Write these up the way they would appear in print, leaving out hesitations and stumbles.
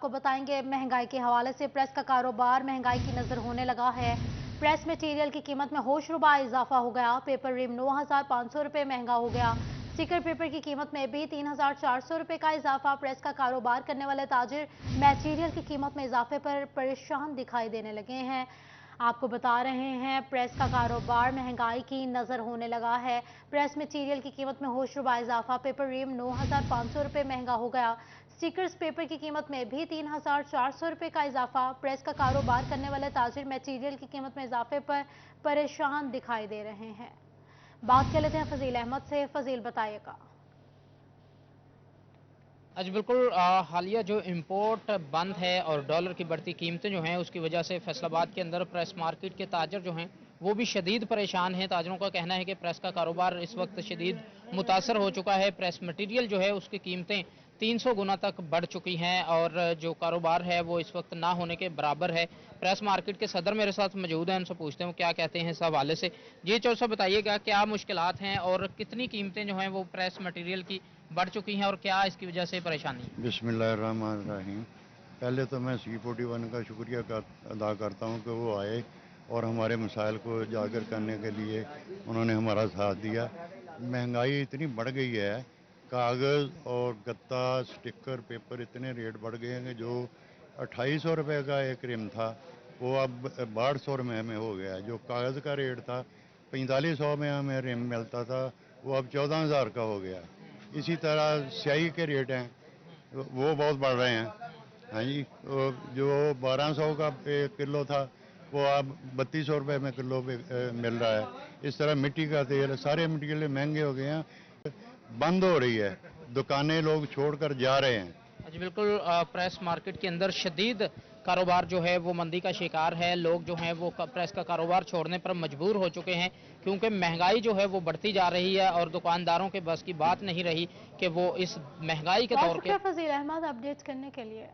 आपको बताएंगे महंगाई के हवाले से प्रेस का कारोबार महंगाई की नजर होने लगा है। प्रेस मटेरियल की कीमत में होशरुबा इजाफा हो गया। पेपर रिम 9,500 रुपये महंगा हो गया। स्टिकर पेपर की कीमत में भी 3,400 रुपये का इजाफा। प्रेस का कारोबार करने वाले ताजिर मटेरियल की कीमत में इजाफे पर परेशान दिखाई देने लगे हैं। आपको बता रहे हैं प्रेस का कारोबार महंगाई की नज़र होने लगा है। प्रेस मटेरियल की कीमत में होशरुबा इजाफा। पेपर रिम 9,500 रुपये महंगा हो गया। स्टिकर्स पेपर की कीमत में भी 3,400 रुपये का इजाफा। प्रेस का कारोबार करने वाले ताजिर मटेरियल की कीमत में इजाफे पर परेशान दिखाई दे रहे हैं। बात कर लेते हैं फजील अहमद से। फजील बताइएगा। जी बिल्कुल, हालिया जो इम्पोर्ट बंद है और डॉलर की बढ़ती कीमतें जो हैं उसकी वजह से फैसलाबाद के अंदर प्रेस मार्केट के ताजर जो हैं वो भी शदीद परेशान हैं। ताजरों का कहना है कि प्रेस का कारोबार इस वक्त शदीद मुतासर हो चुका है। प्रेस मटीरियल जो है उसकी कीमतें 300 गुना तक बढ़ चुकी हैं और जो कारोबार है वो इस वक्त ना होने के बराबर है। प्रेस मार्केट के सदर मेरे साथ मौजूद हैं, उनसे पूछते हैं क्या कहते हैं इस हवाले से। जी चौधरी साहब बताइएगा, क्या मुश्किलात हैं और कितनी कीमतें जो हैं वो प्रेस मटीरियल की बढ़ चुकी हैं और क्या इसकी वजह से परेशानी है? बिस्मिल्लाहिर्रहमानिर्रहीम। पहले तो मैं C41 का शुक्रिया अदा करता हूँ कि वो आए और हमारे मसाइल को उजागर करने के लिए उन्होंने हमारा साथ दिया। महंगाई इतनी बढ़ गई है, कागज़ और गत्ता स्टिकर पेपर इतने रेट बढ़ गए हैं कि जो 2800 रुपये का एक रिम था वो अब 1200 रुपये में हो गया है। जो कागज़ का रेट था 4500 में हमें रिम मिलता था, वो अब 14,000 का हो गया है। इसी तरह स्याही के रेट हैं वो बहुत बढ़ रहे हैं। हाँ जी, जो 1200 का किलो था वो अब 3200 रुपये में किलो पे मिल रहा है। इस तरह मिट्टी का तेल, सारे मटीरियल महंगे हो गए हैं। बंद हो रही है, दुकानें लोग छोड़कर जा रहे हैं। जी बिल्कुल, प्रेस मार्केट के अंदर शदीद कारोबार जो है वो मंदी का शिकार है। लोग जो हैं वो प्रेस का कारोबार छोड़ने पर मजबूर हो चुके हैं क्योंकि महंगाई जो है वो बढ़ती जा रही है और दुकानदारों के बस की बात नहीं रही कि वो इस महंगाई के दौर के। फजील अहमद अपडेट करने के लिए।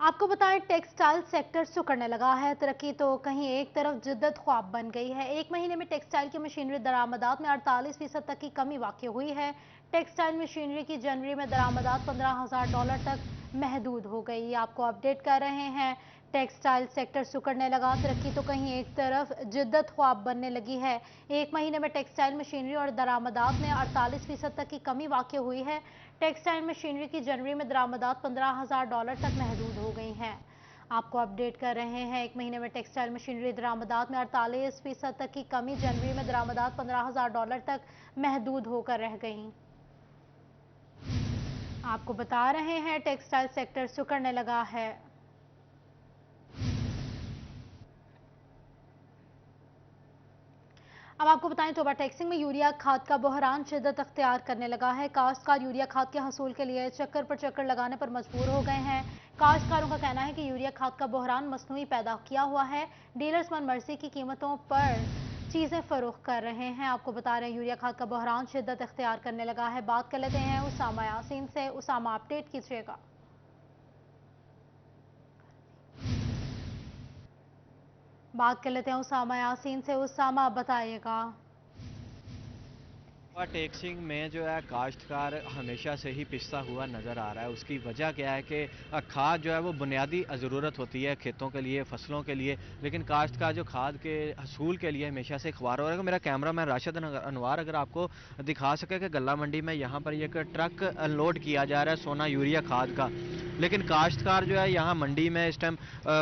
आपको बताएं टेक्सटाइल सेक्टर सुकड़ने लगा है। तरक्की तो कहीं एक तरफ जिद्दत ख्वाब बन गई है। एक महीने में टेक्सटाइल की मशीनरी दरामदात में 48% तक की कमी वाक़ई हुई है। टेक्सटाइल मशीनरी की जनवरी में दरामदात $15,000 तक महदूद हो गई। आपको अपडेट कर रहे हैं टेक्सटाइल सेक्टर सुकड़ने लगा। तरक्की तो कहीं एक तरफ जिद्दत ख्वाब बनने लगी है। एक महीने में टेक्सटाइल मशीनरी और दरामदात में 48% तक की कमी वाक़ई हुई है। टेक्सटाइल मशीनरी की जनवरी में दरामदात $15,000 तक महदूद हो गई हैं। आपको अपडेट कर रहे हैं एक महीने में टेक्सटाइल मशीनरी दरामदात में 48% तक की कमी। जनवरी में दरामदात $15,000 तक महदूद होकर रह गई। आपको बता रहे हैं टेक्सटाइल सेक्टर सुकड़ने लगा है। अब आपको बताएं तोबा टेक्सिंग में यूरिया खाद का बहरान शिद्दत अख्तियार करने लगा है। काश्तकार यूरिया खाद के हसूल के लिए चक्कर पर चक्कर लगाने पर मजबूर हो गए हैं। काश्तकारों का कहना है कि यूरिया खाद का बहरान मसनूई पैदा किया हुआ है। डीलर्स मनमर्जी की कीमतों पर चीजें फरोख्त कर रहे हैं। आपको बता रहे हैं यूरिया खाद का बहरान शिद्दत अख्तियार करने लगा है। बात कर लेते हैं उसामा यासीन से। उसामा अपडेट कीजिएगा। बात कर लेते हैं उसामा यासीन से। उसामा बताइएगा। टैक्सिंग में जो है काश्तकार हमेशा से ही पिसता हुआ नज़र आ रहा है। उसकी वजह क्या है कि खाद जो है वो बुनियादी ज़रूरत होती है खेतों के लिए, फसलों के लिए, लेकिन काश्तकार जो खाद के हसूल के लिए हमेशा से ख्वार हो रहा है। मेरा कैमरा मैन राशिद अनवार अगर आपको दिखा सके कि गल्ला मंडी में यहाँ पर एक ट्रक अनलोड किया जा रहा है सोना यूरिया खाद का, लेकिन काश्तकार जो है यहाँ मंडी में इस टाइम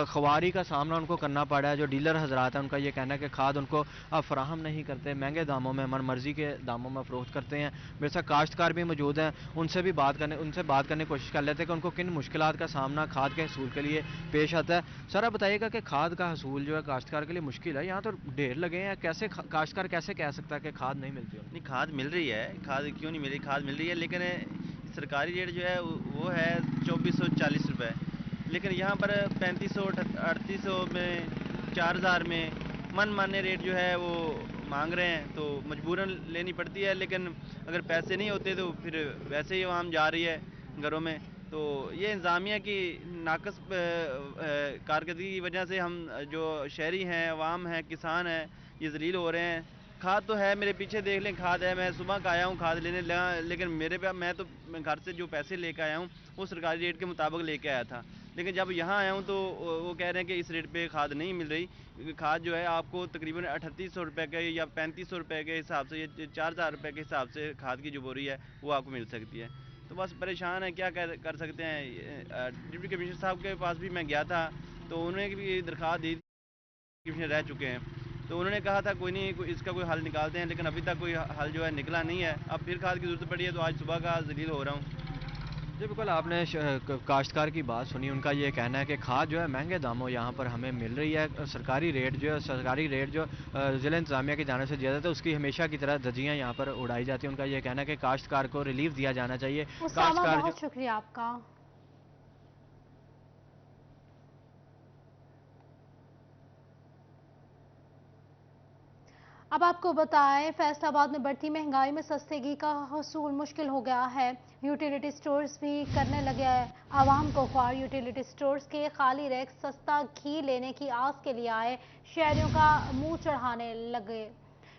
ख्वारी का सामना उनको करना पड़ा है। जो डीलर हजरात हैं उनका ये कहना है कि खाद उनको फराहम नहीं करते, महंगे दामों में, मन मर्जी के दामों में फ़रोख्त करते हैं। मेरे साथ काश्तकार भी मौजूद हैं, उनसे बात करने की कोशिश कर लेते हैं कि उनको किन मुश्किलात का सामना खाद के हसूल के लिए पेश आता है। सर आप बताइएगा कि खाद का हसूल जो है काश्तकार के लिए मुश्किल है, यहाँ तो ढेर लगे हैं, कैसे काश्तकार कैसे कह सकता है कि खाद नहीं मिलती? नहीं, खाद मिल रही है। खाद क्यों नहीं मिल रही, खाद मिल रही है, लेकिन सरकारी रेट जो है वो है 2440 रुपये, लेकिन यहाँ पर 3500 3800 में 4000 में मन माने रेट जो है वो मांग रहे हैं, तो मजबूरन लेनी पड़ती है। लेकिन अगर पैसे नहीं होते तो फिर वैसे ही आवाम जा रही है घरों में। तो ये इंतज़ामिया की नाकस कारकर्दगी की वजह से हम जो शहरी हैं, अवाम हैं, किसान हैं, ये ज़लील हो रहे हैं। खाद तो है, मेरे पीछे देख लें, खाद है। मैं सुबह का आया हूँ खाद लेने लगा, लेकिन मेरे पे मैं तो घर से जो पैसे लेके आया हूँ वो सरकारी रेट के मुताबिक लेके आया था। लेकिन जब यहाँ आया हूँ तो वो कह रहे हैं कि इस रेट पे खाद नहीं मिल रही। खाद जो है आपको तकरीबन 3800 रुपये के या 3500 रुपये के हिसाब से, या 4000 रुपये के हिसाब से खाद की जो बोरी है वो आपको मिल सकती है। तो बस परेशान है, क्या कर सकते हैं। डिप्टी कमिश्नर साहब के पास भी मैं गया था, तो उन्होंने भी दरख्वास्त दी, कमिश्नर रह चुके हैं, तो उन्होंने कहा था कोई नहीं, इसका कोई हल निकालते हैं, लेकिन अभी तक कोई हल जो है निकला नहीं है। अब फिर खाद की ज़रूरत पड़ी है, तो आज सुबह का ज़लील हो रहा हूँ। जी बिल्कुल, आपने काश्तकार की बात सुनी। उनका ये कहना है कि खाद जो है महंगे दामों यहाँ पर हमें मिल रही है। सरकारी रेट जो ज़िला इंतज़ामिया की जानिब से दिया जाता है, उसकी हमेशा की तरह धज्जियाँ यहाँ पर उड़ाई जाती हैं। उनका ये कहना है कि काश्तकार को रिलीफ दिया जाना चाहिए। उसामा, बहुत शुक्रिया आपका। अब आपको बताएं, फैसलाबाद में बढ़ती महंगाई में सस्ते घी का हसूल मुश्किल हो गया है। यूटिलिटी स्टोर्स भी करने लगे आवाम को ख्वार। यूटिलिटी स्टोर्स के खाली रैक सस्ता घी लेने की आस के लिए आए शहरियों का मुंह चढ़ाने लगे।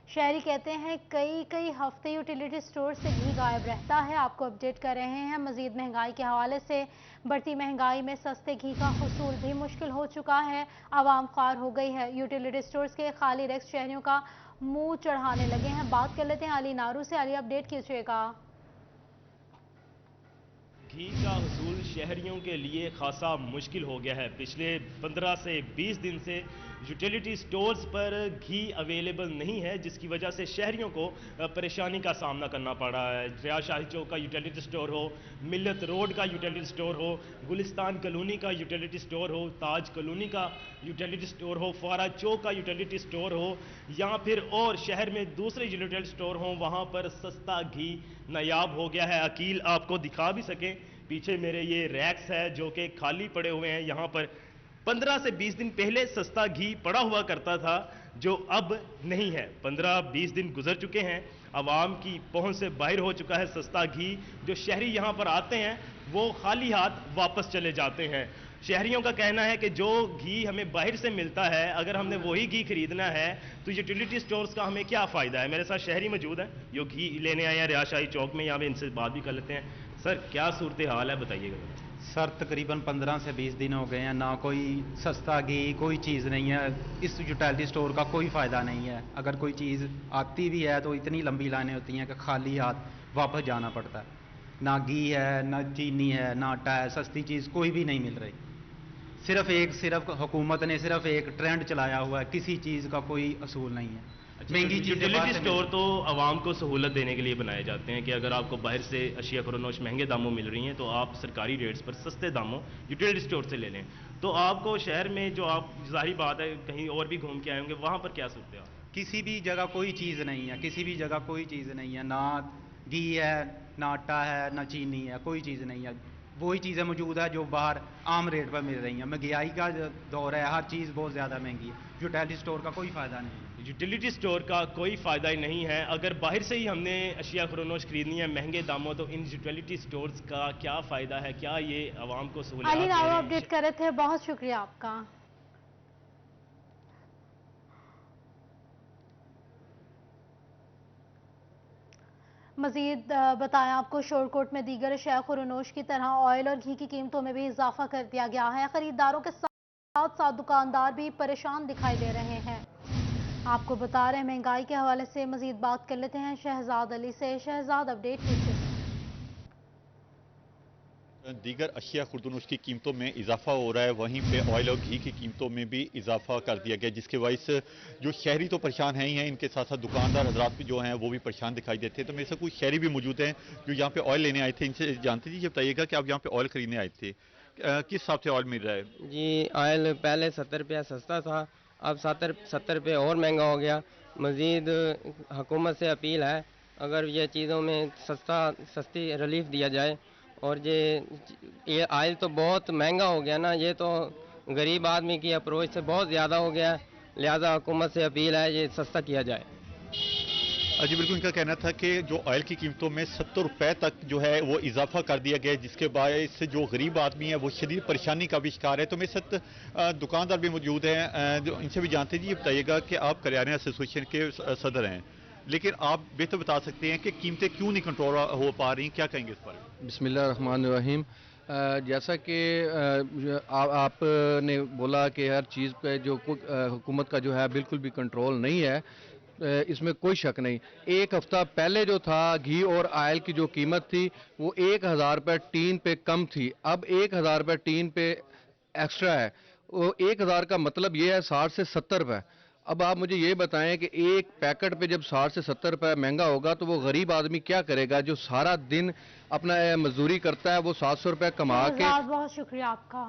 शहरी कहते हैं कई हफ्ते यूटिलिटी स्टोर से घी गायब रहता है। आपको अपडेट कर रहे हैं। मजीद महंगाई के हवाले से बढ़ती महंगाई में सस्ते घी का हुसूल भी मुश्किल हो चुका है। आवाम ख्वार हो गई है। यूटिलिटी स्टोर्स के खाली रैक्स शहरियों का मुंह चढ़ाने लगे हैं। बात कर लेते हैं अली नारू से। अली, अपडेट कीजिएगा। घी का हुसूल शहरियों के लिए खासा मुश्किल हो गया है। पिछले 15 से 20 दिन से यूटिलिटी स्टोर्स पर घी अवेलेबल नहीं है, जिसकी वजह से शहरियों को परेशानी का सामना करना पड़ रहा है। रियाज शाही चौक का यूटिलिटी स्टोर हो, मिल्लत रोड का यूटिलिटी स्टोर हो, गुलिस्तान कॉलोनी का यूटिलिटी स्टोर हो, ताज कॉलोनी का यूटिलिटी स्टोर हो, फुआरा चौक का यूटिलिटी स्टोर हो, या फिर और शहर में दूसरे यूटिलिटी स्टोर हों, वहाँ पर सस्ता घी नायाब हो गया है। अकील आपको दिखा भी सकें, पीछे मेरे ये रैक्स है जो कि खाली पड़े हुए हैं। यहाँ पर 15 से 20 दिन पहले सस्ता घी पड़ा हुआ करता था, जो अब नहीं है। 15-20 दिन गुजर चुके हैं, आवाम की पहुंच से बाहर हो चुका है सस्ता घी। जो शहरी यहाँ पर आते हैं वो खाली हाथ वापस चले जाते हैं। शहरियों का कहना है कि जो घी हमें बाहर से मिलता है, अगर हमने वही घी खरीदना है तो यूटिलिटी स्टोर्स का हमें क्या फ़ायदा है। मेरे साथ शहरी मौजूद हैं जो घी लेने आए हैं रियाशाही चौक में। यहाँ पे इनसे बात भी कर लेते हैं। सर, क्या सूरत हाल है, बताइएगा। सर, तकरीबन 15 से 20 दिन हो गए हैं, ना कोई सस्ता घी, कोई चीज़ नहीं है। इस यूटिलिटी स्टोर का कोई फ़ायदा नहीं है। अगर कोई चीज़ आती भी है तो इतनी लंबी लाइनें होती हैं कि खाली हाथ वापस जाना पड़ता है। ना घी है, ना चीनी है, ना आटा है, सस्ती चीज़ कोई भी नहीं मिल रही। सिर्फ हुकूमत ने सिर्फ एक ट्रेंड चलाया हुआ है, किसी चीज़ का कोई असूल नहीं है। महंगी यूटिलिटी स्टोर तो आवाम को सहूलत देने के लिए बनाए जाते हैं कि अगर आपको बाहर से अशिया फरोनोश महंगे दामों मिल रही हैं तो आप सरकारी रेट्स पर सस्ते दामों यूटिलिटी स्टोर से ले लें। तो आपको शहर में जो आप, जाहिर बात है कहीं और भी घूम के आए होंगे, वहाँ पर क्या सूरत है? किसी भी जगह कोई चीज़ नहीं है, किसी भी जगह कोई चीज़ नहीं है। ना घी है, ना आटा है, ना चीनी है, कोई चीज़ नहीं है। वही चीज़ें मौजूद है जो बाहर आम रेट पर मिल रही हैं। महंगाई का दौर है, हर चीज़ बहुत ज़्यादा महंगी है। यूटिलिटी स्टोर का कोई फ़ायदा नहीं है। यूटिलिटी स्टोर का कोई फ़ायदा ही नहीं है। अगर बाहर से ही हमने अशिया फरोनोश खरीदनी है महंगे दामों, तो इन यूटिलिटी स्टोर्स का क्या फ़ायदा है? क्या ये आवाम को सहूलियत अली नारो अपडेट कर रहे थे, बहुत शुक्रिया आपका। मजीद बताएं आपको, शोरकोट में दीगर अशिया फरोनोश की तरह ऑयल और घी की कीमतों में भी इजाफा कर दिया गया है। खरीदारों के साथ साथ दुकानदार भी परेशान दिखाई दे रहे हैं। आपको बता रहे हैं महंगाई के हवाले से मजीद बात कर लेते हैं शहजाद अली से। शहजाद, अपडेट कीजिए। दीगर अशिया खुर्दनुश की कीमतों में इजाफा हो रहा है, वहीं पे ऑयल और घी की कीमतों में भी इजाफा कर दिया गया, जिसके वजह से जो शहरी तो परेशान हैं ही हैं, इनके साथ साथ दुकानदार हजरात भी जो हैं वो भी परेशान दिखाई देते हैं। तो मेरे से कुछ शहरी भी मौजूद हैं जो यहाँ पे ऑयल लेने आए थे। इनसे जानते जी, ये बताइएगा कि आप यहाँ पे ऑयल खरीदने आए थे, किस हिसाब से ऑयल मिल रहा है? जी, ऑयल पहले 70 रुपया सस्ता था, अब 70 रुपये और महंगा हो गया। मज़ीद हुकूमत से अपील है, अगर ये चीज़ों में सस्ती रिलीफ दिया जाए। और ये ऑयल तो बहुत महंगा हो गया ना, ये तो गरीब आदमी की अप्रोच से बहुत ज़्यादा हो गया, लिहाजा हुकूमत से अपील है ये सस्ता किया जाए। जी बिल्कुल, इनका कहना था कि जो ऑयल की कीमतों में 70 रुपए तक जो है वो इजाफा कर दिया गया है, जिसके बायस जो गरीब आदमी है वो शदीद परेशानी का भी शिकार है। तो मेरे साथ दुकानदार भी मौजूद हैं, जो इनसे भी जानते हैं। जी ये बताइएगा कि आप करियाना एसोसिएशन के सदर हैं, लेकिन आप बेहतर बता सकते हैं कि कीमतें क्यों नहीं कंट्रोल हो पा रही, क्या कहेंगे इस पर? बिस्मिल्लाहिर्रहमानिर्रहीम। जैसा कि आपने बोला कि हर चीज़ पे जो हुकूमत का जो है बिल्कुल भी कंट्रोल नहीं है, इसमें कोई शक नहीं। एक हफ्ता पहले जो था घी और आयल की जो कीमत थी वो 1000 रुपये टीन पे कम थी, अब 1000 रुपये टीन पे एक्स्ट्रा है। वो 1000 का मतलब ये है 60 से 70 रुपये। अब आप मुझे ये बताएं कि एक पैकेट पे जब 60 से 70 रुपये महंगा होगा तो वो गरीब आदमी क्या करेगा, जो सारा दिन अपना मजदूरी करता है, वो 700 रुपये कमा के। बहुत बहुत शुक्रिया आपका।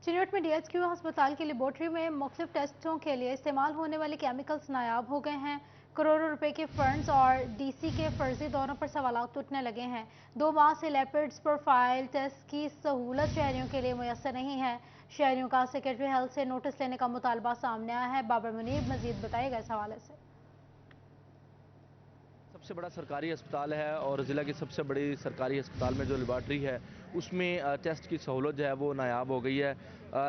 चिन्हट में DHQ अस्पताल की लेबोरेटरी में मुख्तलिफ टेस्टों के लिए इस्तेमाल होने वाले केमिकल्स नायाब हो गए हैं। करोड़ों रुपए के फंड्स और DC के फर्जी दौरों पर सवालात उठने लगे हैं। 2 माह से लिपिड्स प्रोफाइल टेस्ट की सहूलत शहरियों के लिए मुयस्सर नहीं है। शहरियों का सेक्रेटरी हेल्थ से नोटिस लेने का मुतालबा सामने आया है। बाबर मुनीर मजीद बताएगा इस हवाले से। सबसे बड़ा सरकारी अस्पताल है और ज़िला की सबसे बड़ी सरकारी अस्पताल में जो लेबॉर्ट्री है उसमें टेस्ट की सहूलत जो है वो नायाब हो गई है।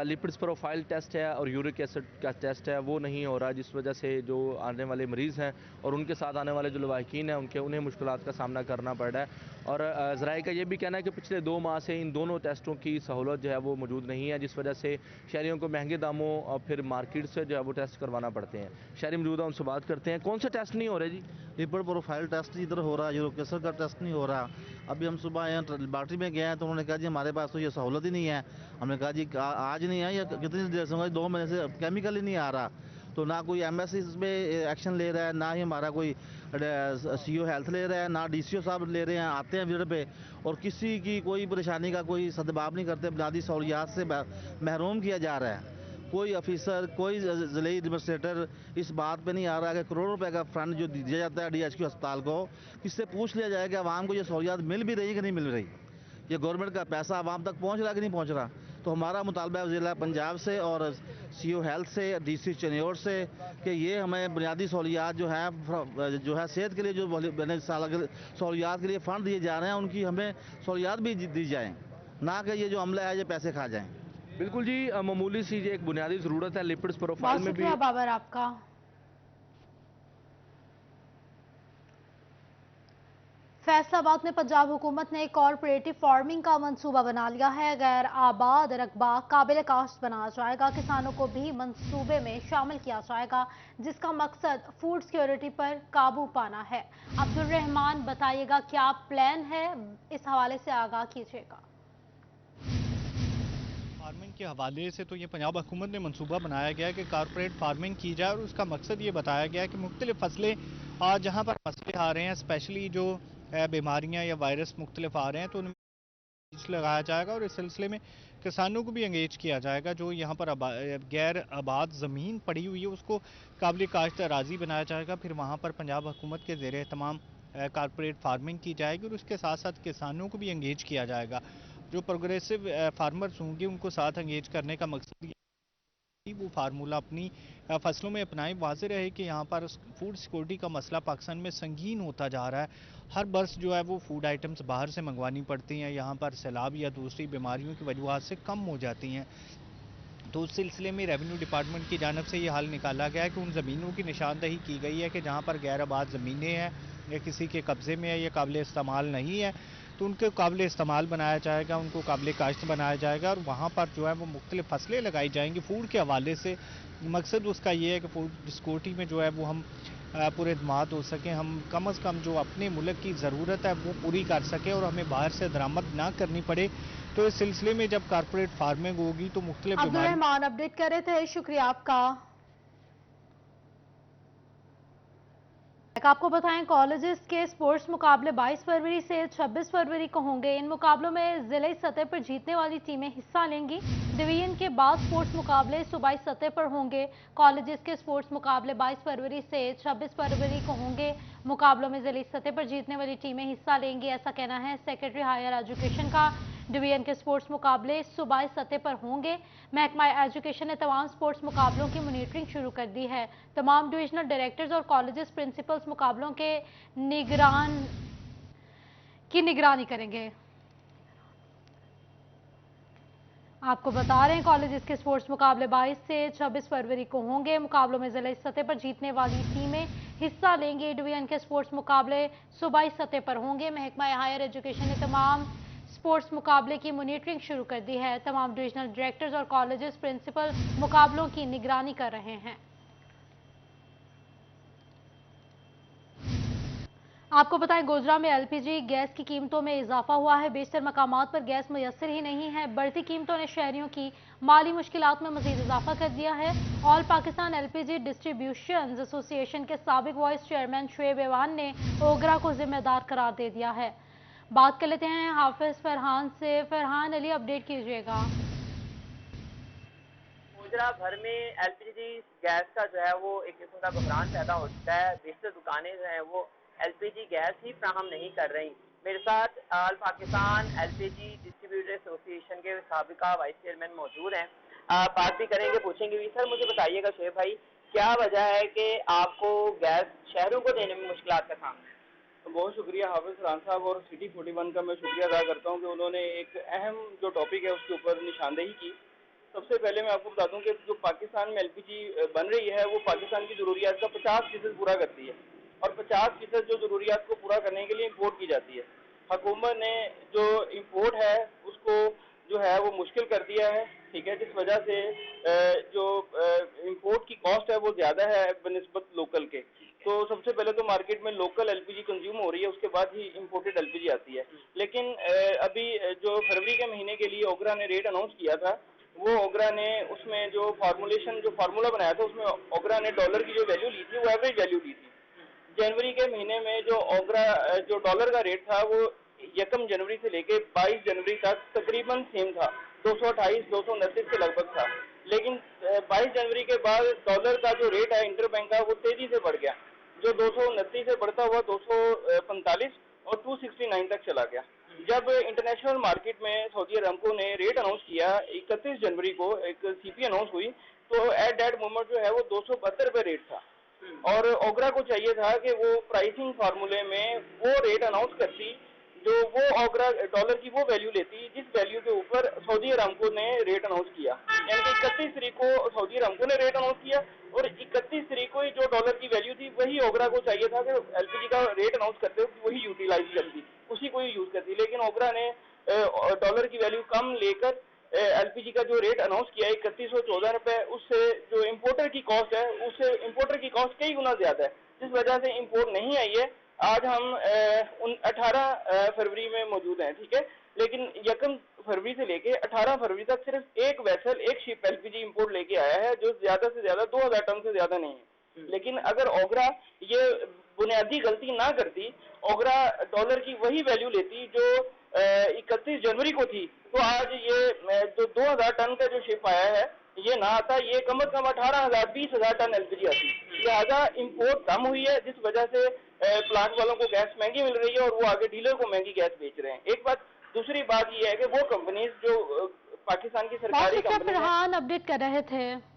लिपिड्स प्रोफाइल टेस्ट है और यूरिक एसिड का टेस्ट है वो नहीं हो रहा, जिस वजह से जो आने वाले मरीज़ हैं और उनके साथ आने वाले जो लवाहिकीन हैं उन्हें मुश्किलात का सामना करना पड़ रहा है। और ज़राए का ये भी कहना है कि पिछले 2 माह से इन दोनों टेस्टों की सहूलत जो है वो मौजूद नहीं है, जिस वजह से शहरियों को महंगे दामों और फिर मार्केट से जो है वो टेस्ट करवाना पड़ते हैं। शहरी मौजूद है, उनसे बात करते हैं। कौन से टेस्ट नहीं हो रहे जी? लिपिड प्रोफाइल टेस्ट इधर हो रहा है, यूरिक एसिड का टेस्ट नहीं हो रहा। अभी हम सुबह यहाँ लेबॉर्ट्री में गए हैं तो उन्होंने कहा जी हमारे पास तो ये सहूलत ही नहीं है। हमने कहा जी आज नहीं है या कितनी देर से, 2 महीने से केमिकल ही नहीं आ रहा। तो ना कोई MSc पे एक्शन ले रहा है, ना ही हमारा कोई CO हेल्थ ले रहा है, ना DCO साहब ले रहे हैं, आते हैं विजिट पे और किसी की कोई परेशानी का कोई सदबाब नहीं करते। बुनियादी सहूलियात से महरूम किया जा रहा है। कोई ऑफिसर, कोई ज़िले एडमिनिस्ट्रेटर इस बात पे नहीं आ रहा है कि करोड़ों रुपए का फंड जो दिया जाता है DHQ अस्पताल को, किससे पूछ लिया जाए कि आवाम को ये सहूलियात मिल भी रही है कि नहीं मिल रही, ये गवर्नमेंट का पैसा आवाम तक पहुंच रहा है कि नहीं पहुंच रहा। तो हमारा मुतालबा है ज़िला पंजाब से और CO हेल्थ से, DC चनियोर से कि ये हमें बुनियादी सहूलियात जो है सेहत के लिए जो सहूलियात के लिए फ़ंड दिए जा रहे हैं उनकी हमें सहूलियात भी दी जाएँ, ना कि ये जो अमला है ये पैसे खा जाएँ। बिल्कुल जी, मामूली सी एक बुनियादी ज़रूरत है लिपिड्स प्रोफाइल में भी। बाबर आपका फैसलाबाद में पंजाब हुकूमत ने कॉर्पोरेटिव फार्मिंग का मंसूबा बना लिया है। गैर आबाद रकबा काबिल काश्त बनाया जाएगा, किसानों को भी मंसूबे में शामिल किया जाएगा, जिसका मकसद फूड सिक्योरिटी पर काबू पाना है। अब्दुल रहमान बताइएगा क्या प्लान है, इस हवाले से आगाह कीजिएगा। फार्मिंग के हवाले से तो ये पंजाब हुकूमत ने मंसूबा बनाया गया है कि कारपोरेट फार्मिंग की जाए और उसका मकसद ये बताया गया है कि मुख्तलिफ फसलें जहाँ पर मसले आ रहे हैं, स्पेशली जो बीमारियाँ या वायरस मुख्तलिफ आ रहे हैं, तो उनमें बीज लगाया जाएगा और इस सिलसिले में किसानों को भी एंगेज किया जाएगा। जो यहाँ पर गैर आबाद ज़मीन पड़ी हुई है उसको काबिल काश्त अराजी बनाया जाएगा, फिर वहाँ पर पंजाब हुकूमत के ज़ेर एहतमाम कारपोरेट फार्मिंग की जाएगी और उसके साथ साथ किसानों को भी एंगेज किया जाएगा। जो प्रोग्रेसिव फार्मर्स होंगे उनको साथ एंगेज करने का मकसद वो फार्मूला अपनी फसलों में अपनाएं। वाज़ेह रहे कि यहाँ पर फूड सिक्योरिटी का मसला पाकिस्तान में संगीन होता जा रहा है। हर बरस जो है वो फूड आइटम्स बाहर से मंगवानी पड़ती हैं, यहाँ पर सैलाब या दूसरी बीमारियों की वजूहात से कम हो जाती हैं। तो उस सिलसिले में रेवेन्यू डिपार्टमेंट की जानिब से ये हाल निकाला गया है कि उन ज़मीनों की निशानदही की गई है कि जहाँ पर गैर आबाद ज़मीनें हैं या किसी के कब्ज़े में है या काबिल इस्तेमाल नहीं है, तो उनको काबिल इस्तेमाल बनाया जाएगा, उनको काबिल काश्त बनाया जाएगा और वहाँ पर जो है वो मुख्तलिफ फसलें लगाई जाएंगी। फूड के हवाले से मकसद उसका ये है कि फूड सिक्योरिटी में जो है वो हम पूरे एतमाद हो सकें, हम कम अज़ कम जो अपने मुल्क की ज़रूरत है वो पूरी कर सकें और हमें बाहर से दरामद ना करनी पड़े। तो इस सिलसिले में जब कारपोरेट फार्मिंग होगी तो मुख्तलिफ अब्दुल रहमान अपडेट कर रहे थे, शुक्रिया आपका। तक आपको बताएं, कॉलेजेस के स्पोर्ट्स मुकाबले 22 फरवरी से 26 फरवरी को होंगे। इन मुकाबलों में जिले सतह पर जीतने वाली टीमें हिस्सा लेंगी। डिवीजन के बाद स्पोर्ट्स मुकाबले सूबाई सतह पर होंगे। कॉलेजेस के स्पोर्ट्स मुकाबले 22 फरवरी से 26 फरवरी को होंगे। मुकाबलों में जिले सतह पर जीतने वाली टीमें हिस्सा लेंगी, ऐसा कहना है सेक्रेटरी हायर एजुकेशन का। डिवीजन के स्पोर्ट्स मुकाबले सूबाई सतह पर होंगे। महकमा एजुकेशन ने तमाम स्पोर्ट्स मुकाबलों की मॉनिटरिंग शुरू कर दी है। तमाम डिविजनल डायरेक्टर्स और कॉलेजेस प्रिंसिपल्स मुकाबलों के निगरानी करेंगे। आपको बता रहे हैं, कॉलेजेस के स्पोर्ट्स मुकाबले 22 से 26 फरवरी को होंगे। मुकाबलों में जिला सतह पर जीतने वाली टीमें हिस्सा लेंगी। डिवीजन के स्पोर्ट्स मुकाबले सूबाई सतह पर होंगे। महकमा हायर एजुकेशन ने तमाम स्पोर्ट्स मुकाबले की मॉनिटरिंग शुरू कर दी है। तमाम डिविजनल डायरेक्टर्स और कॉलेजेस प्रिंसिपल मुकाबलों की निगरानी कर रहे हैं। आपको बताएं, गोजरा में एलपीजी गैस की कीमतों में इजाफा हुआ है। बेशतर मकामात पर गैस मुयस्सर ही नहीं है। बढ़ती कीमतों ने शहरियों की माली मुश्किलात में मजीद इजाफा कर दिया है। All Pakistan LPG distribution association के साबिक वाइस चेयरमैन शुएब ऐवान ने ओगरा को जिम्मेदार करार दे दिया है। बात कर लेते हैं हाफिज फरहान से। फरहान अली, अपडेट कीजिएगा। गोजरा भर में एलपीजी गैस का जो है वो एक किस्म का बहरान पैदा हो चुका है। बेशतर दुकानें जो है वो एलपीजी गैस ही फ्राहम नहीं कर रही। मेरे साथ all Pakistan LPG distributor association के साबिका वाइस चेयरमैन मौजूद हैं। बात भी करेंगे, पूछेंगे भी। सर मुझे बताइएगा शुएब भाई, क्या वजह है कि आपको गैस शहरों को देने में मुश्किलात का सामना है? तो बहुत शुक्रिया हाफिज फरहान साहब और सिटी 41 का मैं शुक्रिया अदा करता हूं कि उन्होंने एक अहम जो टॉपिक है उसके ऊपर निशानदेही की। सबसे पहले मैं आपको बता दूं कि जो पाकिस्तान में एलपीजी बन रही है वो पाकिस्तान की ज़रूरियात का 50% पूरा करती है और 50% जो ज़रूरियात को पूरा करने के लिए इम्पोर्ट की जाती है। हुकूमत ने जो इम्पोर्ट है उसको जो है वो मुश्किल कर दिया है, ठीक है, जिस वजह से जो इम्पोर्ट की कॉस्ट है वो ज़्यादा है बनिस्बत लोकल के। तो सबसे पहले तो मार्केट में लोकल एलपीजी कंज्यूम हो रही है, उसके बाद ही इंपोर्टेड एलपीजी आती है। लेकिन अभी जो फरवरी के महीने के लिए ओगरा ने रेट अनाउंस किया था, वो ओगरा ने उसमें जो फार्मूला बनाया था उसमें ओगरा ने डॉलर की जो वैल्यू ली थी वो एवरेज वैल्यू ली थी। जनवरी के महीने में जो डॉलर का रेट था वो 1 जनवरी से लेके 22 जनवरी तक तकरीबन सेम था, 228-229 के लगभग था। लेकिन 22 जनवरी के बाद डॉलर का जो रेट है इंटरबैंक का वो तेजी से बढ़ गया, जो 229 से बढ़ता हुआ 245 और 269 तक चला गया। जब इंटरनेशनल मार्केट में सऊदी अरामको ने रेट अनाउंस किया 31 जनवरी को, एक सीपी अनाउंस हुई, तो एट दैट मोमेंट जो है वो 272 रुपये रेट था और ओगरा को चाहिए था कि वो प्राइसिंग फार्मूले में वो रेट अनाउंस करती जो वो ओगरा डॉलर की वो वैल्यू लेती जिस वैल्यू के ऊपर सऊदी अरामको ने रेट अनाउंस किया। यानी कि 31 तारीख को सऊदी अरामको ने रेट अनाउंस किया और 31 तारीख को जो डॉलर की वैल्यू थी वही ओगरा को चाहिए था कि एलपीजी का रेट अनाउंस करते हुए वही यूटिलाइज करती, उसी को ही यूज करती। लेकिन ओगरा ने डॉलर की वैल्यू कम लेकर एलपीजी का जो रेट अनाउंस किया 3114 रुपए, उससे जो इम्पोर्टर की कॉस्ट है उससे इम्पोर्टर की कॉस्ट कई गुना ज्यादा है, जिस वजह से इम्पोर्ट नहीं आई है। आज हम 18 फरवरी में मौजूद हैं, ठीक है, लेकिन 1 फरवरी से लेके 18 फरवरी तक सिर्फ एक वेसल, एक शिप एलपीजी इंपोर्ट लेके आया है, जो ज्यादा से ज्यादा 2000 टन से ज्यादा नहीं है। लेकिन अगर ओगरा ये बुनियादी गलती ना करती, ओगरा डॉलर की वही वैल्यू लेती जो 31 जनवरी को थी, तो आज ये जो 2000 टन का जो शिप आया है ये ना आता, ये कम से कम 18,000-20,000 टन एलपीजी आती। लिहाजा इंपोर्ट कम हुई है, जिस वजह से प्लांट वालों को गैस महंगी मिल रही है और वो आगे डीलर को महंगी गैस बेच रहे हैं। एक बात, दूसरी बात ये है कि वो कंपनीज जो पाकिस्तान की सरकारी कंपनी फरहान अपडेट कर रहे थे।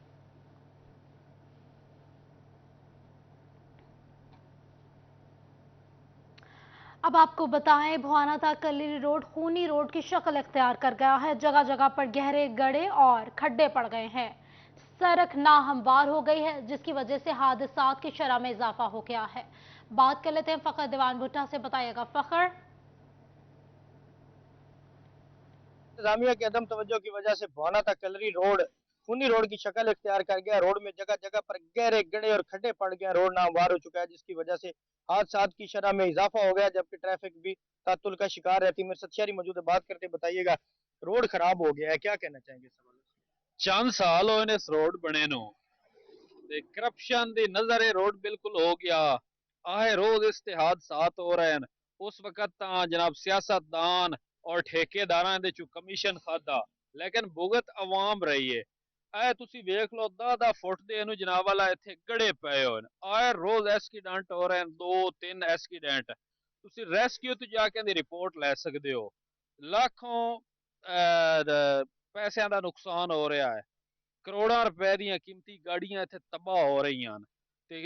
अब आपको बताएं, भुआना तक कल्लरी रोड खूनी रोड की शक्ल इख्तियार कर गया है। जगह जगह पर गहरे गड्ढे और खड्डे पड़ गए हैं। सड़क नाहमवार हो गई है, जिसकी वजह से हादसात की शरह में इजाफा हो गया है। बात कर लेते हैं फखर दीवान भुट्टा से, बताइएगा फखर। इंतजामिया की अदम तवज्जो की वजह से भुआना तक कल्लरी रोड खूनी रोड की शक्ल इख्तियार कर गया। रोड में जगह जगह पर गहरे गड्ढे और खड्डे पड़ गए, रोड नाहमवार हो चुका है, जिसकी वजह से हादसात की शरह में इजाफा हो गया, जबकि ट्रैफिक भी तातुल का शिकार रहती है। मेरे साथ शहरी मौजूद है, बात करते, बताइएगा रोड खराब हो गया है, क्या कहना चाहेंगे? चंद साल होए इस रोड बने नो ते करप्शन दी नजर रोड बिल्कुल हो गया। आए रोज इस्तेहादसात हो रहे हैं। उस वक्त जनाब सियासतदान और ठेकेदारां दे चो कमीशन खादा, लेकिन भुगत अवाम रही है। ऐ तुसी वेख लो 10-10 फुट दे इनू जनाब वाला इत्थे गड़े पए होन। आए रोज एक्सीडेंट हो रहे हैं, 2-3 एक्सीडेंट। तुसी रेस्क्यू तो जाके दी रिपोर्ट ले सकदे हो। लाखों पैसों का नुकसान हो रहा है। करोड़ों रुपए दी कीमती गाड़ियां इत्थे तबाह हो रही हैं ते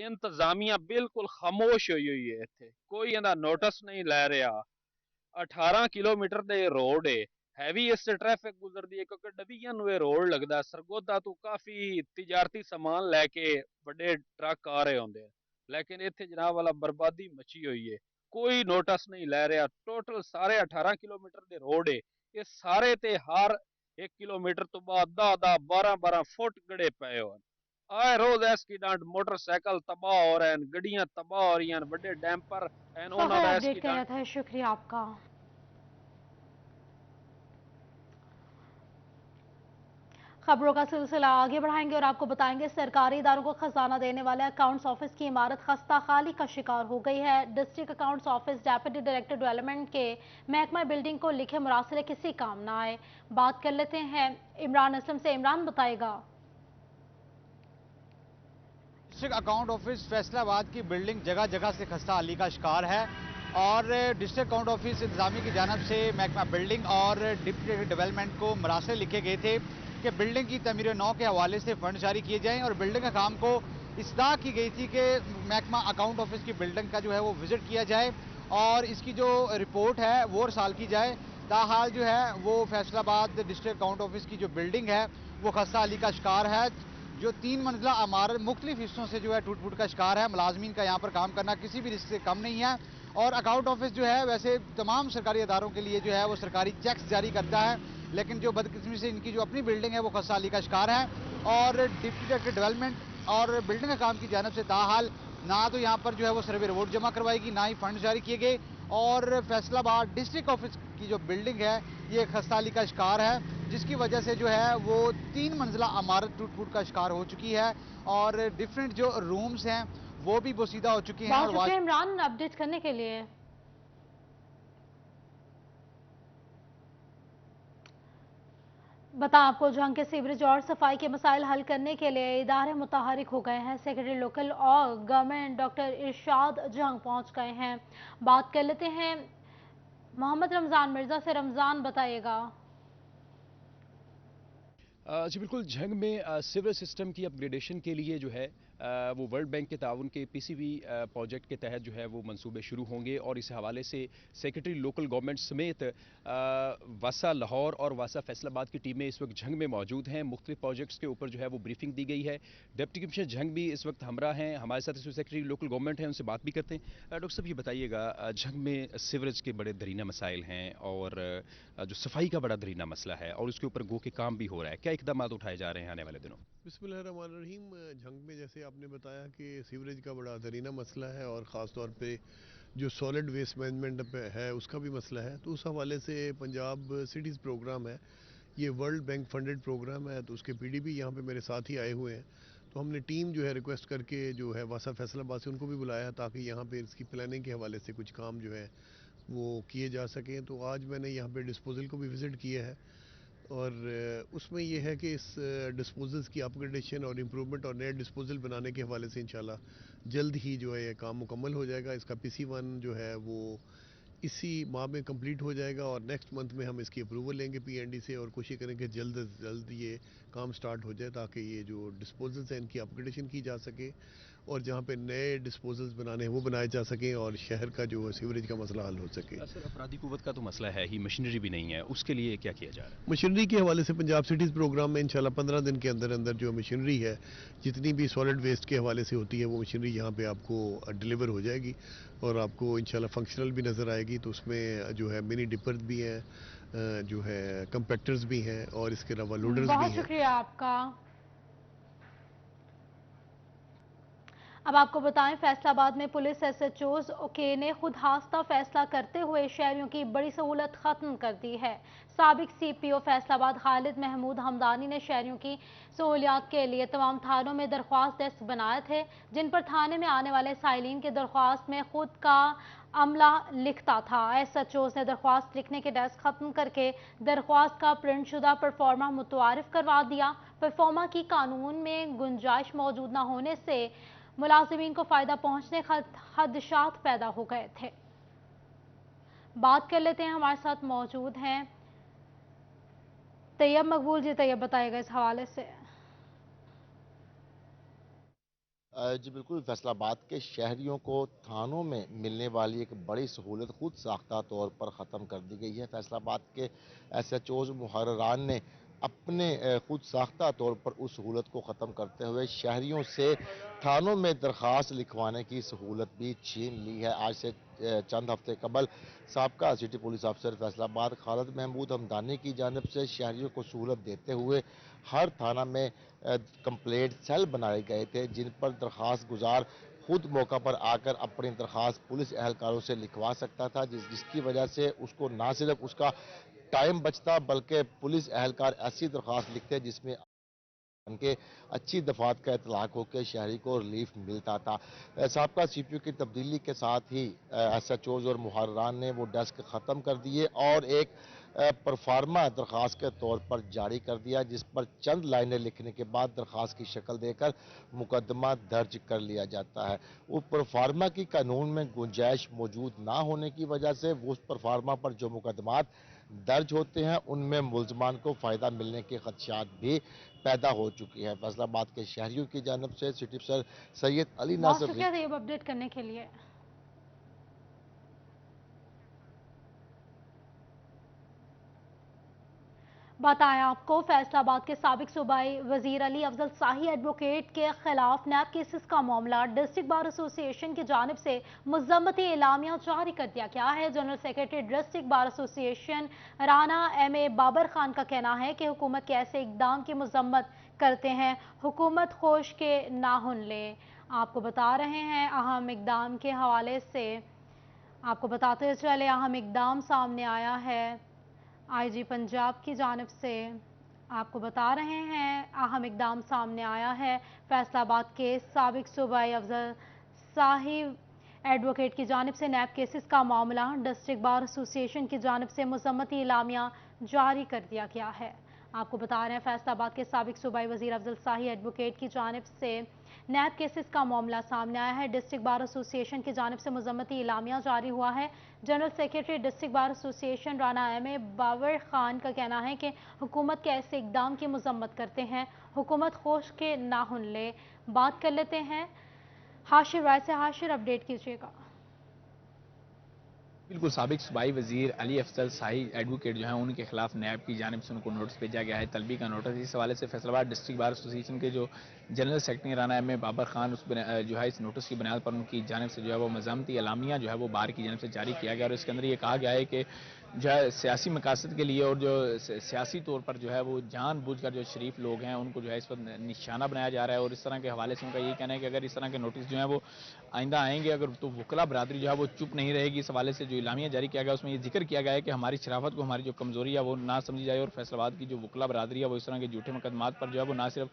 इंतजामिया बिल्कुल खामोश हुई है। इत्थे कोई इहदा नोटिस नहीं लै रहा। 18 किलोमीटर दे रोड है, हैवी इस ट्रैफिक गुजरदी है क्योंकि डबियां नू रोड लगदा। सरगोदा तो काफी तिजारती सामान लैके बड़े ट्रक आ रहे होंगे, लेकिन इत्थे जनाब वाला बर्बादी मची हुई है। कोई नोटिस नहीं लै रहा। टोटल सारे 18 किलोमीटर दे रोड है, ये सारे ते हर 1 किलोमीटर तो बाद 10-10 12-12 फुट गड़े पे हो। आए रोज एक्सीडेंट, मोटरसाइकिल तबाह हो रहे हैं, गड्डियां तबाह हो रही हैं, बड़े डैम्पर एंड तो उन्होंने अपडेट कर रहा एक्सीडेंट। था, शुक्रिया आपका। खबरों का सिलसिला आगे बढ़ाएंगे और आपको बताएंगे सरकारी इदारों को खजाना देने वाले अकाउंट्स ऑफिस की इमारत खस्ता खाली का शिकार हो गई है। District accounts office deputy director development के महकमा बिल्डिंग को लिखे मुरासले किसी काम ना आए। बात कर लेते हैं इमरान असलम से। इमरान बताएगा। डिस्ट्रिक्ट अकाउंट ऑफिस फैसलाबाद की बिल्डिंग जगह जगह से खस्ता हाली का शिकार है और डिस्ट्रिक्ट अकाउंट ऑफिस इंतजामिया की जानब से महकमा बिल्डिंग और डिप्टी डेवलपमेंट को मरासले लिखे गए थे कि बिल्डिंग की तमीर नौ के हवाले से फंड जारी किए जाएं और बिल्डिंग का काम को इस्ताह की गई थी कि महकमा अकाउंट ऑफिस की बिल्डिंग का जो है वो विजिट किया जाए और इसकी जो रिपोर्ट है वो साल की जाए। ताहाल जो है वो फैसलाबाद डिस्ट्रिक्ट अकाउंट ऑफिस की जो बिल्डिंग है वो खस्ता हाली का शिकार है। जो 3 मंजिला इमारत मुख्तलिफ हिस्सों से जो है टूट फूट का शिकार है। मुलाजमीन का यहाँ पर काम करना किसी भी रिस्क से कम नहीं है और अकाउंट ऑफिस जो है वैसे तमाम सरकारी अदारों के लिए जो है वो सरकारी चेक्स जारी करता है, लेकिन जो बदकिस्मती से इनकी जो अपनी बिल्डिंग है वो खस्ता हाली का शिकार है और डिप्टी डायरेक्टर डेवलपमेंट और बिल्डिंग का काम की जानब से ताहाल ना तो यहाँ पर जो है वो सर्वे रिपोर्ट जमा करवाएगी, ना ही फंड जारी किए गए और फैसलाबाद डिस्ट्रिक्ट ऑफिस की जो बिल्डिंग है ये खस्ता हाली का शिकार है, जिसकी वजह से जो है वो 3 मंजिला इमारत टूट फूट का शिकार हो चुकी है और डिफरेंट जो रूम्स हैं वो भी बोसीदा हो चुकी हैं। बहुत शुक्रिया इमरान अपडेट करने के लिए। बता आपको जहां के सीवरेज और सफाई के मसाइल हल करने के लिए इदारे मुतहरिक हो गए हैं। सेक्रेटरी लोकल और गवर्नमेंट डॉक्टर इरशाद जहां पहुंच गए हैं। बात कर लेते हैं मोहम्मद रमजान मिर्जा से। रमजान बताइएगा। जी बिल्कुल, झंग में सिविल सिस्टम की अपग्रेडेशन के लिए जो है वो वर्ल्ड बैंक के ताउन के पीसीबी प्रोजेक्ट के तहत जो है वो मंसूबे शुरू होंगे और इस हवाले से सेक्रेटरी लोकल गवर्नमेंट समेत वासा लाहौर और वासा फैसलाबाद की टीमें इस वक्त झंग में मौजूद हैं। मुख्तलिफ प्रोजेक्ट्स के ऊपर जो है वो ब्रीफिंग दी गई है। डिप्टी कमिश्नर झंग भी इस वक्त हमरा हैं, हमारे साथ इसमें सेक्रेटरी लोकल गवर्नमेंट हैं, उनसे बात भी करते हैं। डॉक्टर साहब ये बताइएगा, झंग में सीवरेज के बड़े दरीना मसाइल हैं और जो सफाई का बड़ा दरीना मसला है और उसके ऊपर गो के काम भी हो रहा है, क्या इकदाम उठाए जा रहे हैं आने वाले दिनों? बिस्मिल्लाहिर्रहमानिर्रहीम। झंग में जैसे आपने बताया कि सीवरेज का बड़ा दरीना मसला है और ख़ास तौर पे जो सॉलिड वेस्ट मैनेजमेंट पे है उसका भी मसला है, तो उस हवाले से पंजाब सिटीज़ प्रोग्राम है, ये वर्ल्ड बैंक फंडेड प्रोग्राम है, तो उसके पीडीपी यहाँ पे मेरे साथ ही आए हुए हैं। तो हमने टीम जो है रिक्वेस्ट करके जो है वासा फैसलाबाद से उनको भी बुलाया ताकि यहाँ पे इसकी प्लानिंग के हवाले से कुछ काम जो है वो किए जा सकें। तो आज मैंने यहाँ पे डिस्पोजल को भी विज़िट किया है और उसमें यह है कि इस डिस्पोजल्स की अपग्रेडेशन और इम्प्रूवमेंट और नए डिस्पोजल बनाने के हवाले से इंशाल्लाह जल्द ही जो है ये काम मुकम्मल हो जाएगा। इसका PC1 जो है वो इसी माह में कंप्लीट हो जाएगा और नेक्स्ट मंथ में हम इसकी अप्रूवल लेंगे PND से और कोशिश करेंगे जल्द से जल्द ये काम स्टार्ट हो जाए ताकि ये जो डिस्पोजल्स हैं इनकी अपग्रेडेशन की जा सके और जहाँ पे नए डिस्पोजल्स बनाने हैं वो बनाए जा सकें और शहर का जो सीवरेज का मसला हल हो सके। सर, अपराधी कुव्वत का तो मसला है ही, मशीनरी भी नहीं है, उसके लिए क्या किया जा रहा है? मशीनरी के हवाले से पंजाब सिटीज़ प्रोग्राम में इंशाल्लाह 15 दिन के अंदर अंदर जो मशीनरी है जितनी भी सॉलिड वेस्ट के हवाले से होती है वो मशीनरी यहाँ पे आपको डिलीवर हो जाएगी और आपको इंशाल्लाह फंक्शनल भी नज़र आएगी। तो उसमें जो है मिनी डिपर भी हैं, जो है कंपैक्टर्स भी हैं और इसके अलावा लोडर्स भी हैं। बहुत शुक्रिया आपका। अब आपको बताएं, फैसलाबाद में पुलिस SHO के ने खुद हास्ता फैसला करते हुए शहरियों की बड़ी सहूलत खत्म कर दी है। साबिक CPO फैसलाबाद खालिद महमूद हमदानी ने शहरियों की सहूलियात के लिए तमाम थानों में दरख्वास्त डेस्क बनाए थे, जिन पर थाने में आने वाले साइलिन की दरख्वास्त में खुद का अमला लिखता था। SHOs ने दरख्वास्त लिखने के डेस्क खत्म करके दरख्वास्त का प्रिंट शुदा परफॉर्मा मुतआरिफ करवा दिया। परफॉर्मा की कानून में गुंजाइश मौजूद न होने से मुलाजिमीन को फायदा पहुंचने का खदशात पैदा हो गए थे। बात कर लेते हैं, हमारे साथ मौजूद हैं तैयब मकबूल जी। तैयब बताएगा इस हवाले से। जी बिल्कुल, फैसलाबाद के शहरियों को थानों में मिलने वाली एक बड़ी सहूलत खुद साख्ता तौर पर ख़त्म कर दी गई है। फैसलाबाद के SHOs मुहर्ररान ने अपने खुद साख्ता तौर पर उस सहूलत को ख़त्म करते हुए शहरियों से थानों में दरख्वास्त लिखवाने की सहूलत भी छीन ली है। आज से चंद हफ्ते कबल साबका सिटी पुलिस अफसर फैसलाबाद खालिद महमूद हमदानी की जानिब से शहरियों को सहूलत देते हुए हर थाना में कंप्लेंट सेल बनाए गए थे, जिन पर दरख्वास्त गुजार खुद मौका पर आकर अपनी दरख्वास्त पुलिस एहलकारों से लिखवा सकता था, जिसकी वजह से उसको ना सिर्फ उसका टाइम बचता बल्कि पुलिस एहलकार ऐसी दरख्वास्त लिखते जिसमें उनके अच्छी दफात का इतलाक होकर शहरी को रिलीफ मिलता था। साबका CPO की तब्दीली के साथ ही SHOs और मुहर्ररान ने वो डेस्क ख़त्म कर दिए और एक परफार्मा दरख्वास्त के तौर पर जारी कर दिया, जिस पर चंद लाइनें लिखने के बाद दरख्वास्त की शक्ल देकर मुकदमा दर्ज कर लिया जाता है। उस परफार्मा की कानून में गुंजाइश मौजूद ना होने की वजह से वो उस परफार्मा पर जो मुकदमात दर्ज होते हैं उनमें मुलजमान को फ़ायदा मिलने के खदशात भी पैदा हो चुकी है। फैसलाबाद के शहरियों की जानब से सिटी अफसर सैयद अली नासिर बहुत शुक्रिया अपडेट करने के लिए। बताया आपको, फैसलाबाद के साबिक सूबाई वजीर अली अफजल शाही एडवोकेट के खिलाफ नैब केसेस का मामला डिस्ट्रिक्ट बार एसोसिएशन की जानिब से मुज़म्मती एलामिया जारी कर दिया गया है। General secretary district bar association Rana MA Babar Khan का कहना है कि हुकूमत के ऐसे इकदाम की मुज़म्मत करते हैं, हुकूमत खोश के नाहुन ले। आपको बता रहे हैं अहम इकदाम के हवाले से, आपको बताते चले अहम इकदाम सामने आया है IG पंजाब की जानिब से। आपको बता रहे हैं अहम इकदाम सामने आया है। फैसलाबाद के साबिक सूबाई अफजल शाही एडवोकेट की जानिब से नैब केसेस का मामला डिस्ट्रिक्ट बार एसोसिएशन की जानिब से मुज़म्मती इलामिया जारी कर दिया गया है। आपको बता रहे हैं फैसलाबाद के साबिक सूबाई वजीर अफजल शाही एडवोकेट की जानिब से नैब केसेस का मामला सामने आया है। डिस्ट्रिक्ट बार एसोसिएशन की जानिब से मुज़म्मती इलामिया जारी हुआ है। General secretary district bar association Rana MA Babar Khan का कहना है कि हुकूमत के ऐसे इकदाम की मुज़म्मत करते हैं, हुकूमत खोश के नाहुन ले। बात कर लेते हैं हाशिर राय से। हाशिर, अपडेट कीजिएगा। बिल्कुल, साबिक सूबाई वजीर अली अफजल शाही एडवोकेट जो है उनके खिलाफ नैब की जानिब से उनको नोटिस भेजा गया है, तलबी का नोटिस। इस हवाले से फैसलाबाद डिस्ट्रिक्ट बार एसोसिएशन के जो general secretary Rana MA Babar Khan उस जो है इस नोटिस की बुनियाद पर उनकी जानिब से जो है वो मज़ामती अलामिया जो है वो बार की जानिब से जारी किया गया और इसके अंदर ये कहा गया है कि जो है सियासी मकासद के लिए और जो सियासी तौर पर जो है वो जानबूझकर जो शरीफ लोग हैं उनको जो है इस पर निशाना बनाया जा रहा है। और इस तरह के हवाले से उनका ये कहना है कि अगर इस तरह के नोटिस जो है वो आइंदा आएंगे अगर तो वकला बरादरी जो है वो चुप नहीं रहेगी। इस हवाले से जो इलामिया जारी किया गया उसमें ये जिक्र किया गया है कि हमारी शराफत को, हमारी जो कमजोरी है वो ना समझी जाए और फैसलाबाद की जो वकला बरादरी है वो इस तरह के झूठे मुकदमात पर जो है वो ना सिर्फ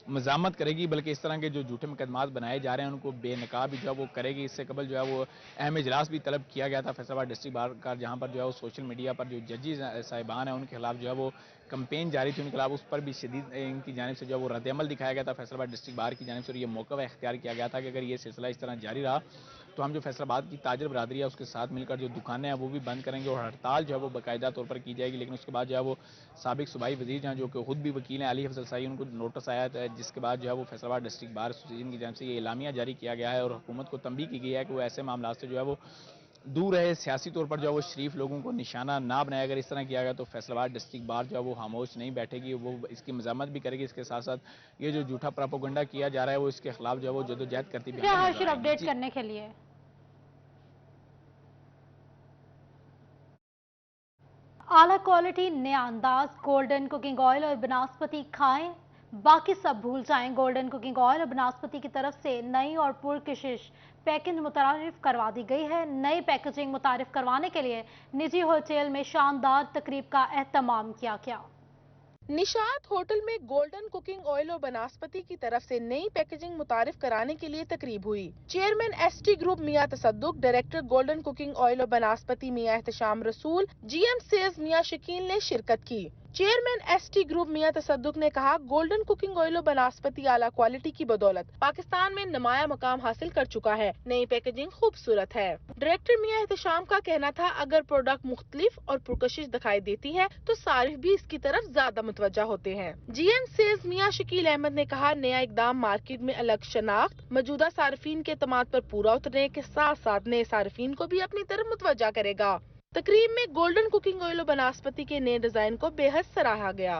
मज़ामत करेगी बल्कि इस तरह के जो झूठे मुकदमात बनाए जा रहे हैं उनको बेनकाब भी जो है वो करेगी। इससे कबल जो है वो अहम इजलास भी तलब किया गया था फैसलाबाद डिस्ट्रिक्ट बार का, जहाँ पर जो है वो सोशल मीडिया पर जो जजेस साहिबान हैं उनके खिलाफ जो है वो कंपेन जारी थी, उनके खिलाफ उस पर भी शदीद इनकी जानिब से जो है वो रद्द-ए-अमल दिखाया गया था फैसलाबाद डिस्ट्रिक्ट बार की जानिब से। और ये मौका इख्तियार किया गया था कि अगर ये सिलसिला इस तरह जारी रहा तो हम जो फैसलाबाद की ताजर बरादरी है उसके साथ मिलकर जो दुकानें हैं वो भी बंद करेंगे और हड़ताल जो है वो बाकायदा तौर पर की जाएगी। लेकिन उसके बाद जो है वो साबिक सूबाई वजीर हैं जो कि खुद भी वकील हैं अली अफजल शाही, उनको नोटिस आया था जिसके बाद जो है वो फैसलाबाद डिस्ट्रिक्ट बार एसोसिएशन की जानिब से ये इलामिया जारी किया गया है और हुकूमत को तंबीह की गई है कि वो ऐसे मामला से जो है वो दूर रहे, सियासी तौर पर जो है वो शरीफ लोगों को निशाना ना बनाया। अगर इस तरह किया गया तो फैसलाबाद डिस्ट्रिक्ट बार जो है वो खामोश नहीं बैठेगी, वो इसकी मज़ामत भी करेगी। इसके साथ साथ ये जो झूठा प्रोपेगेंडा किया जा रहा है वो इसके खिलाफ जो है वो जदोजहद करती भी अपडेट करने के लिए। आला क्वालिटी नया अंदाज गोल्डन कुकिंग ऑयल और बनस्पति खाएं, बाकी सब भूल जाएं। गोल्डन कुकिंग ऑयल और बनास्पति की तरफ से नई और पुरकशिश पैकेज मुतारिफ करवा दी गई है। नई पैकेजिंग मुतारिफ करवाने के लिए निजी होटल में शानदार तकरीब का एहतमाम किया गया। निशात होटल में गोल्डन कुकिंग ऑयल और बनास्पति की तरफ से नई पैकेजिंग मुतारिफ कराने के लिए तकरीब हुई। Chairman ST group Mian Tasadduq, director golden cooking oil और बनास्पति मियां एहतशाम रसूल, जीएम सेल्स मियां शकील ने शिरकत की। चेयरमैन एसटी ग्रुप मियां तसद्दुक ने कहा, गोल्डन कुकिंग ऑयल और बनास्पति आला क्वालिटी की बदौलत पाकिस्तान में नुमाया मकाम हासिल कर चुका है। नई पैकेजिंग खूबसूरत है। डायरेक्टर मियां एहतशाम का कहना था, अगर प्रोडक्ट मुख्तलिफ और पुरकशिश दिखाई देती है तो सारिफ भी इसकी तरफ ज्यादा मुतवज्जा होते हैं। जीएम सेल्स मियां शकील अहमद ने कहा, नया इकदाम मार्केट में अलग शनाख्त, मौजूदा सार्फिन के एतमाद पर पूरा उतरने के साथ साथ नए सार्फिन को भी अपनी तरफ मुतवज्जा करेगा। तकरीब में गोल्डन कुकिंग ऑयल और बनास्पति के नए डिजाइन को बेहद सराहा गया।